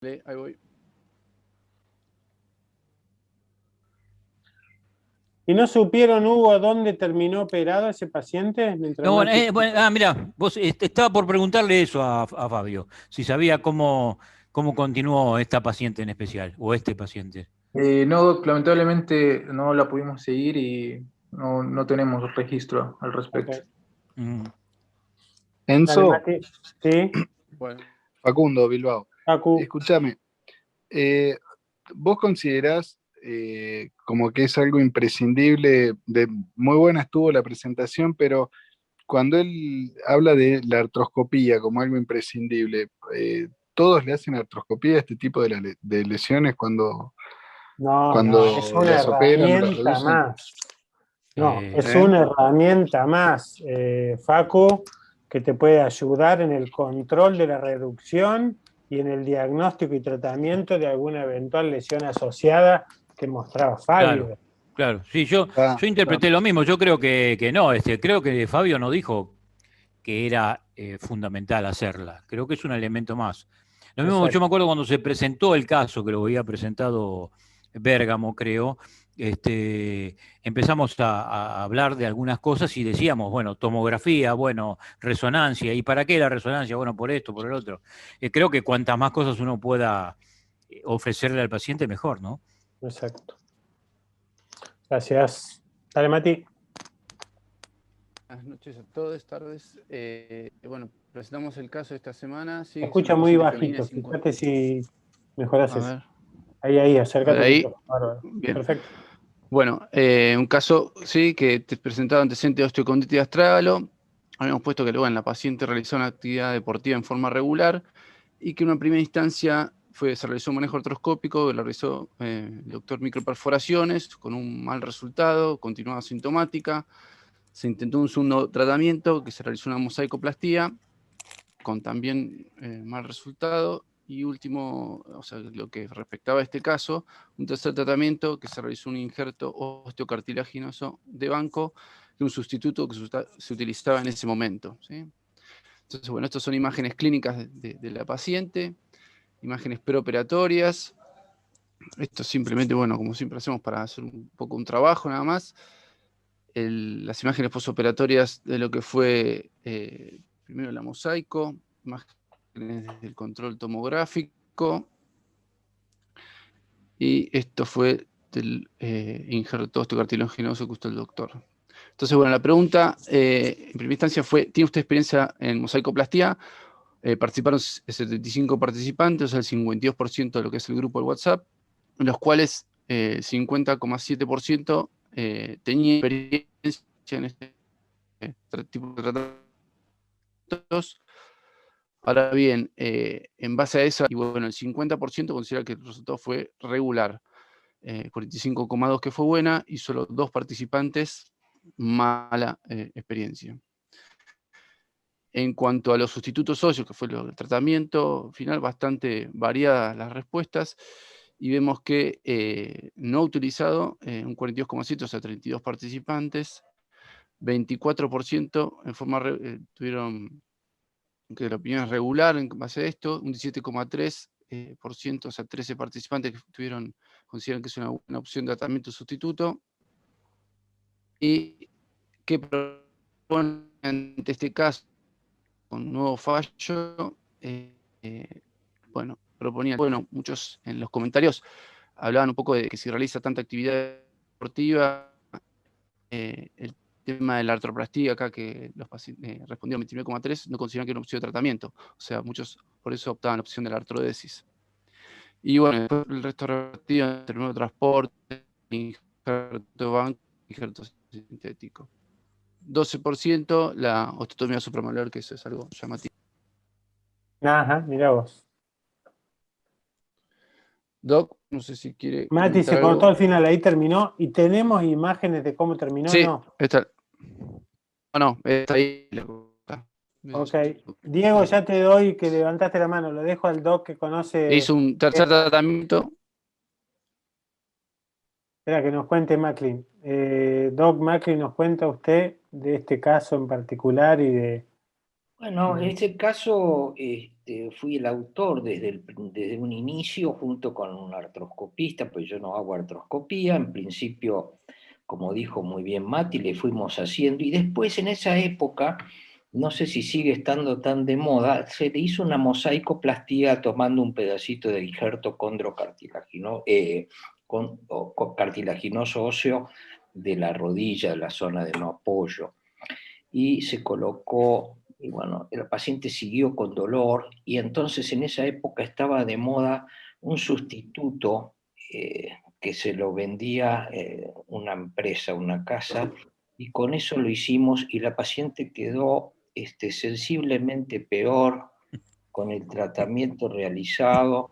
Ahí voy. ¿Y no supieron, Hugo, dónde terminó operado ese paciente? Mientras No, Mati... mira, vos estaba por preguntarle eso a Fabio, si sabía cómo continuó esta paciente en especial, o este paciente. No, lamentablemente no la pudimos seguir y no tenemos registro al respecto. Ok. Mm. Dale, Enzo, Mati. Sí, Bueno, Facundo, Bilbao. Facu. Escúchame, ¿vos considerás como que es algo imprescindible? Muy buena estuvo la presentación, pero cuando él habla de la artroscopía como algo imprescindible, ¿todos le hacen artroscopía a este tipo de lesiones No, es cuando una las operan o las herramienta reducen? más. No, es ¿Eh? una herramienta más, Facu, que te puede ayudar en el control de la reducción y en el diagnóstico y tratamiento de alguna eventual lesión asociada que mostraba Claro, Fabio. claro. Sí, yo interpreté lo mismo. Yo creo que no, creo que Fabio no dijo que era fundamental hacerla. Creo que es un elemento más. Lo mismo, yo me acuerdo cuando se presentó el caso, que lo había presentado Bérgamo, creo, empezamos a hablar de algunas cosas y decíamos, bueno, tomografía, bueno, resonancia. ¿Y para qué la resonancia? Bueno, por esto, por el otro. Creo que cuantas más cosas uno pueda ofrecerle al paciente, mejor, ¿no? Exacto. Gracias. Dale, Mati. buenas noches a todos, tardes. Bueno, presentamos el caso de esta semana. Sí, Se es una escucha muy paciente femenina bajito. de 50. Fíjate si mejoras A eso. ver, Ahí, acércate un ahí. poco. Bárbaro. Bien. Perfecto. Bueno, un caso, sí, que te presentaba antecedente de osteocondritis de astrágalo. Habíamos puesto que luego en la paciente realizó una actividad deportiva en forma regular y que en una primera instancia se realizó un manejo artroscópico, lo realizó el doctor microperforaciones con un mal resultado, continuaba sintomática. Se intentó un segundo tratamiento que se realizó una mosaicoplastía con también mal resultado. Y último, o sea, lo que respectaba a este caso, un tercer tratamiento que se realizó un injerto osteocartilaginoso de banco, de un sustituto que se utilizaba en ese momento, ¿sí? Entonces, bueno, estas son imágenes clínicas de la paciente, imágenes preoperatorias. Esto simplemente, bueno, como siempre hacemos para hacer un poco un trabajo nada más. Las imágenes posoperatorias de lo que fue primero la mosaico, imágenes del control tomográfico, y esto fue del injerto osteocartilaginoso que usó el doctor. Entonces, bueno, la pregunta en primera instancia fue, ¿tiene usted experiencia en mosaicoplastía? Participaron 75 participantes, o sea, el 52% de lo que es el grupo de WhatsApp, en los cuales 50,7% tenía experiencia en este tipo de tratamientos. Ahora bien, en base a eso, y bueno, el 50% considera que el resultado fue regular, 45,2% que fue buena y solo 2 participantes mala experiencia. En cuanto a los sustitutos óseos, que fue el tratamiento final, bastante variadas las respuestas, y vemos que no utilizado un 42,7%, o sea, 32 participantes, 24% en forma tuvieron que la opinión es regular en base a esto, un 17,3%, o sea, 13 participantes que consideran que es una opción de tratamiento sustituto, y que proponen ante este caso con nuevo fallo, bueno, muchos en los comentarios hablaban un poco de que si realiza tanta actividad deportiva, el tema de la artroplastía acá, que los pacientes respondieron 29,3%, no consideran que era una opción de tratamiento. O sea, muchos por eso optaban la opción de la artrodesis. Y bueno, después el resto relativo, terminó transporte, injerto banco, injerto sintético. 12% la osteotomía supramalar, que eso es algo llamativo. Ajá, mirá vos. Doc, no sé si quiere Mati comentar se cortó algo. al final, ahí terminó. ¿Y tenemos imágenes de cómo terminó? Sí, No. está. No, está ahí. Ok. Diego, ya te doy que levantaste la mano. Lo dejo al doc que conoce. Hizo un tercer tratamiento. Espera que nos cuente Macklin. Doc Macklin, ¿nos cuenta usted de este caso en particular y de... Bueno, en este caso fui el autor desde un inicio, junto con un artroscopista, pues yo no hago artroscopía, en principio, como dijo muy bien Mati, le fuimos haciendo, y después en esa época, no sé si sigue estando tan de moda, se le hizo una mosaicoplastía tomando un pedacito del injerto cartilaginoso óseo de la rodilla, de la zona de no apoyo, y se colocó, y bueno, el paciente siguió con dolor, y entonces en esa época estaba de moda un sustituto que se lo vendía una empresa, una casa, y con eso lo hicimos, y la paciente quedó sensiblemente peor con el tratamiento realizado,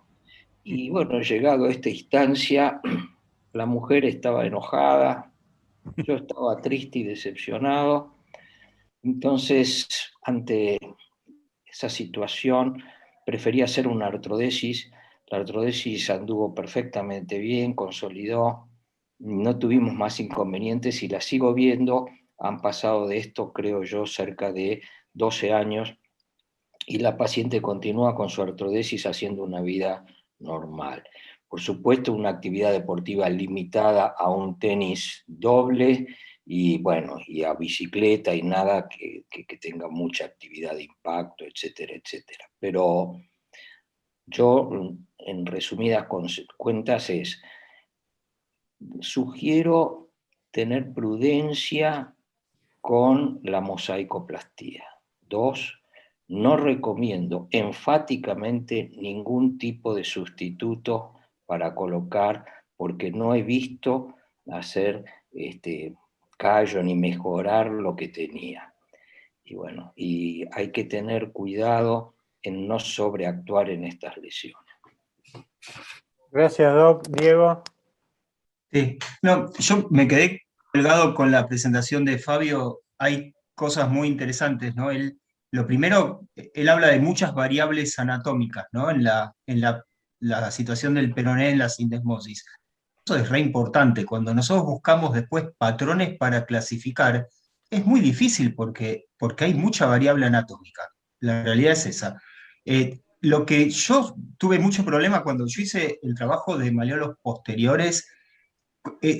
y bueno, llegado a esta instancia, la mujer estaba enojada, yo estaba triste y decepcionado. Entonces, ante esa situación, preferí hacer una artrodesis. La artrodesis anduvo perfectamente bien, consolidó, no tuvimos más inconvenientes y la sigo viendo. Han pasado de esto, creo yo, cerca de 12 años, y la paciente continúa con su artrodesis haciendo una vida normal. Por supuesto, una actividad deportiva limitada a un tenis doble y bueno, y a bicicleta y nada que tenga mucha actividad de impacto, etcétera, etcétera. Pero yo, en resumidas cuentas, sugiero tener prudencia con la mosaicoplastía. 2, no recomiendo enfáticamente ningún tipo de sustituto para colocar, porque no he visto hacer callo ni mejorar lo que tenía. Y bueno, y hay que tener cuidado en no sobreactuar en estas lesiones. Gracias, Doc. Diego. Sí, no, yo me quedé colgado con la presentación de Fabio. Hay cosas muy interesantes, ¿no? Lo primero, él habla de muchas variables anatómicas, ¿no? La situación del peroné en la sindesmosis. Eso es re importante. Cuando nosotros buscamos después patrones para clasificar, es muy difícil porque hay mucha variable anatómica. La realidad es esa. Lo que yo tuve mucho problema cuando yo hice el trabajo de maleolos posteriores,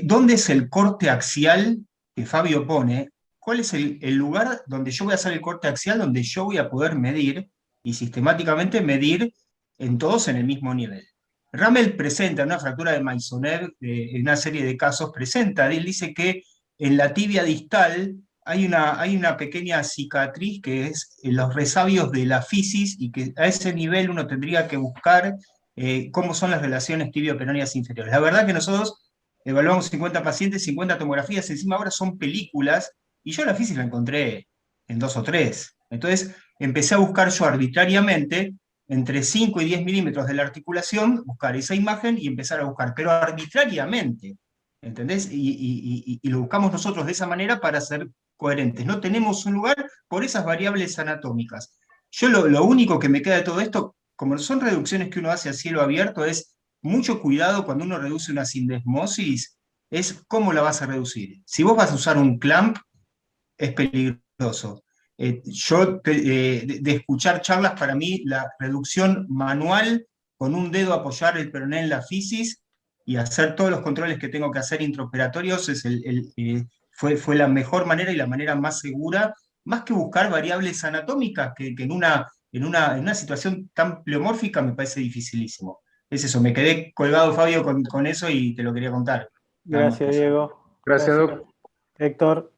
¿dónde es el corte axial que Fabio pone? ¿Cuál es el lugar donde yo voy a hacer el corte axial, donde yo voy a poder medir y sistemáticamente medir en todos en el mismo nivel? Ramel presenta una fractura de Maisonev, en una serie de casos, él dice que en la tibia distal hay una pequeña cicatriz que es en los resabios de la fisis, y que a ese nivel uno tendría que buscar cómo son las relaciones tibio-peroneas inferiores. La verdad que nosotros evaluamos 50 pacientes, 50 tomografías, encima ahora son películas, y yo la fisis la encontré en 2 o 3. Entonces empecé a buscar yo arbitrariamente entre 5 y 10 milímetros de la articulación, buscar esa imagen y empezar a buscar, pero arbitrariamente, ¿entendés? Y lo buscamos nosotros de esa manera para ser coherentes. No tenemos un lugar por esas variables anatómicas. Yo lo único que me queda de todo esto, como son reducciones que uno hace a cielo abierto, es mucho cuidado cuando uno reduce una sindesmosis, es cómo la vas a reducir. Si vos vas a usar un clamp, es peligroso. De escuchar charlas, para mí la reducción manual, con un dedo apoyar el peroné en la fisis y hacer todos los controles que tengo que hacer intraoperatorios, fue la mejor manera y la manera más segura, más que buscar variables anatómicas, que en una situación tan pleomórfica me parece dificilísimo. Es eso, me quedé colgado, Fabio, con eso, y te lo quería contar. Gracias, Diego. Gracias, Doc. Héctor.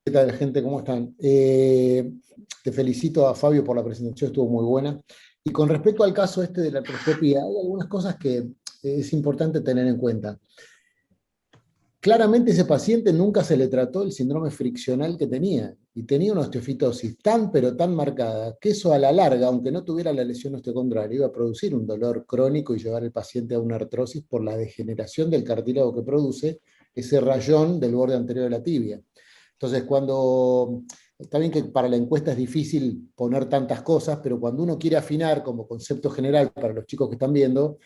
¿Qué tal, gente? ¿Cómo están? Te felicito a Fabio por la presentación, estuvo muy buena. Y con respecto al caso de la artroscopía, hay algunas cosas que es importante tener en cuenta. Claramente ese paciente nunca se le trató el síndrome friccional que tenía, y tenía una osteofitosis pero tan marcada, que eso a la larga, aunque no tuviera la lesión osteocondral, iba a producir un dolor crónico y llevar al paciente a una artrosis por la degeneración del cartílago que produce ese rayón del borde anterior de la tibia. Entonces, está bien que para la encuesta es difícil poner tantas cosas, pero cuando uno quiere afinar como concepto general para los chicos que están viendo,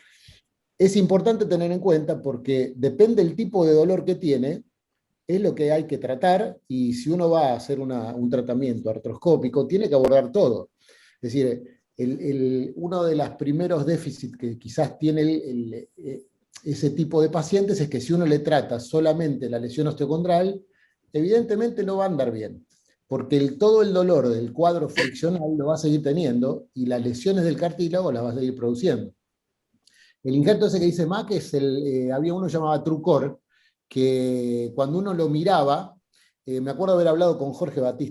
es importante tener en cuenta, porque depende del tipo de dolor que tiene, es lo que hay que tratar, y si uno va a hacer un tratamiento artroscópico, tiene que abordar todo. Es decir, uno de los primeros déficits que quizás tiene ese tipo de pacientes es que si uno le trata solamente la lesión osteocondral, evidentemente no va a andar bien, porque todo el dolor del cuadro friccional lo va a seguir teniendo y las lesiones del cartílago las va a seguir produciendo. El injerto ese que dice Mac había uno que llamaba Trucor, que cuando uno lo miraba, me acuerdo haber hablado con Jorge Batista